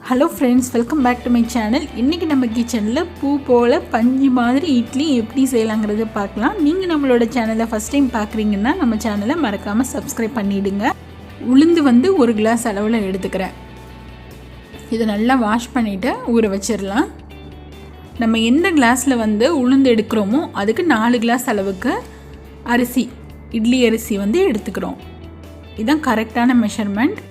Hello friends, welcome back to my channel. இன்றைக்கி நம்ம கிச்சனில் பூ போல் பஞ்சு மாதிரி இட்லி எப்படி செய்யலாங்கிறத பார்க்கலாம். நீங்கள் நம்மளோட சேனலை ஃபஸ்ட் டைம் பார்க்குறீங்கன்னா நம்ம சேனலை மறக்காமல் சப்ஸ்கிரைப் பண்ணிவிடுங்க. உளுந்து ஒரு கிளாஸ் அளவில் எடுத்துக்கிறேன். இதை நல்லா வாஷ் பண்ணிவிட்டு ஊற வச்சிடலாம். நம்ம எந்த கிளாஸில் உளுந்து எடுக்கிறோமோ அதுக்கு 4 கிளாஸ் அளவுக்கு அரிசி, இட்லி அரிசி எடுத்துக்கிறோம். இதுதான் கரெக்டான மெஷர்மெண்ட்.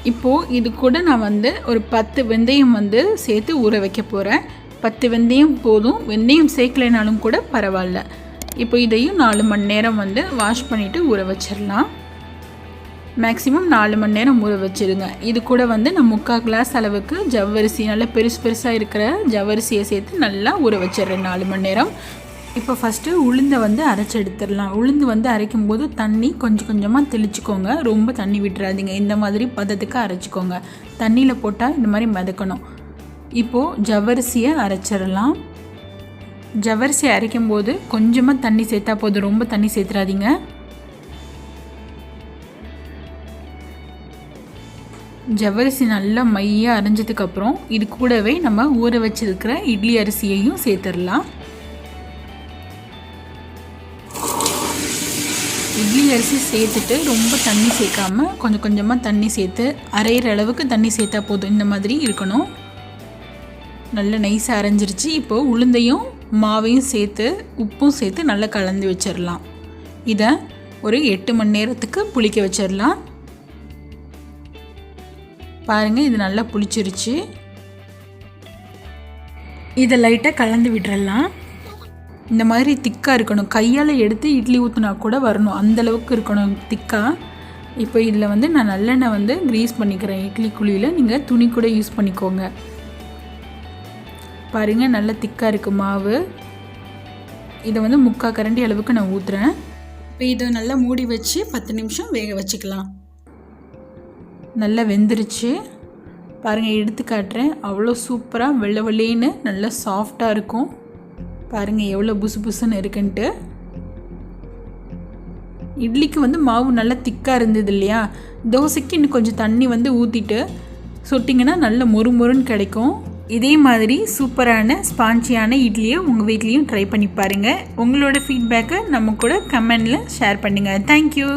இப்போது இது கூட நான் ஒரு 10 வெந்தயம் சேர்த்து ஊற வைக்க போகிறேன். 10 வெந்தயம் போதும், வெந்தயம் சேர்க்கலைனாலும் கூட பரவாயில்ல. இப்போ இதையும் 4 மணி நேரம் வாஷ் பண்ணிவிட்டு ஊற வச்சிடலாம். மேக்ஸிமம் 4 மணி நேரம் ஊற வச்சுருங்க. இது கூட நான் 3/4 கிளாஸ் அளவுக்கு ஜவ்வரிசி, நல்லா பெருசாக இருக்கிற ஜவ்வரிசியை சேர்த்து நல்லா ஊற வச்சிடுறேன் 4 மணி நேரம். இப்போ ஃபஸ்ட்டு உளுந்தை அரைச்சி எடுத்துடலாம். உளுந்து அரைக்கும் போது தண்ணி கொஞ்சமாக தெளிச்சிக்கோங்க. ரொம்ப தண்ணி விட்டுறாதீங்க. இந்த மாதிரி பதத்துக்கு அரைச்சிக்கோங்க. தண்ணியில் போட்டால் இந்த மாதிரி மிதக்கணும். இப்போது ஜவ்வரிசியை அரைச்சிடலாம். ஜவ்வரிசி அரைக்கும் போது கொஞ்சமாக தண்ணி சேர்த்தா போதும், ரொம்ப தண்ணி சேர்த்துறாதீங்க. ஜவ்வரிசி நல்லா மையாக அரைஞ்சதுக்கப்புறம் இது கூடவே நம்ம ஊற வச்சிருக்கிற இட்லி அரிசியையும் சேர்த்துடலாம். இட்லி அரிசி சேர்த்துட்டு ரொம்ப தண்ணி சேர்க்காமல் கொஞ்சமாக தண்ணி சேர்த்து அரைகிற அளவுக்கு தண்ணி சேர்த்தா போதும். இந்த மாதிரி இருக்கணும். நல்லா நைஸாக அரைஞ்சிருச்சு. இப்போது உளுந்தையும் மாவையும் சேர்த்து உப்பும் சேர்த்து நல்லா கலந்து வச்சிடலாம். இதை ஒரு 8 மணி நேரத்துக்கு புளிக்க வச்சிடலாம். பாருங்கள், இது நல்லா புளிச்சிருச்சு. இதை லைட்டாக கலந்து விட்டுறலாம். இந்த மாதிரி திக்காக இருக்கணும். கையால் எடுத்து இட்லி ஊற்றினா கூட வரணும், அந்தளவுக்கு இருக்கணும் திக்காக. இப்போ இதில் நான் நல்லெண்ணெய் க்ரீஸ் பண்ணிக்கிறேன். இட்லி குழியில் நீங்கள் துணி கூட யூஸ் பண்ணிக்கோங்க. பாருங்கள், நல்லா திக்காக இருக்குது மாவு. இதை 3/4 கரண்டி அளவுக்கு நான் ஊற்றுறேன். இப்போ இதை நல்லா மூடி வச்சு 10 நிமிஷம் வேக வச்சுக்கலாம். நல்லா வெந்துருச்சு. பாருங்கள், எடுத்து காட்டுறேன். அவ்வளோ சூப்பராக வெள்ளை வெள்ளேன்னு நல்லா சாஃப்டாக இருக்கும். பாருங்கள் எவ்வளோ புசுன்னு இருக்குன்ட்டு. இட்லிக்கு மாவு நல்லா திக்காக இருந்தது இல்லையா, தோசைக்கு இன்னும் கொஞ்சம் தண்ணி ஊற்றிட்டு சுட்டிங்கன்னா நல்ல மொறுன்னு கிடைக்கும். இதே மாதிரி சூப்பரான ஸ்பாஞ்சியான இட்லியை உங்கள் வீட்லேயும் ட்ரை பண்ணி பாருங்கள். உங்களோட ஃபீட்பேக்கை நம்ம கூட கமெண்டில் ஷேர் பண்ணுங்கள். தேங்க்யூ.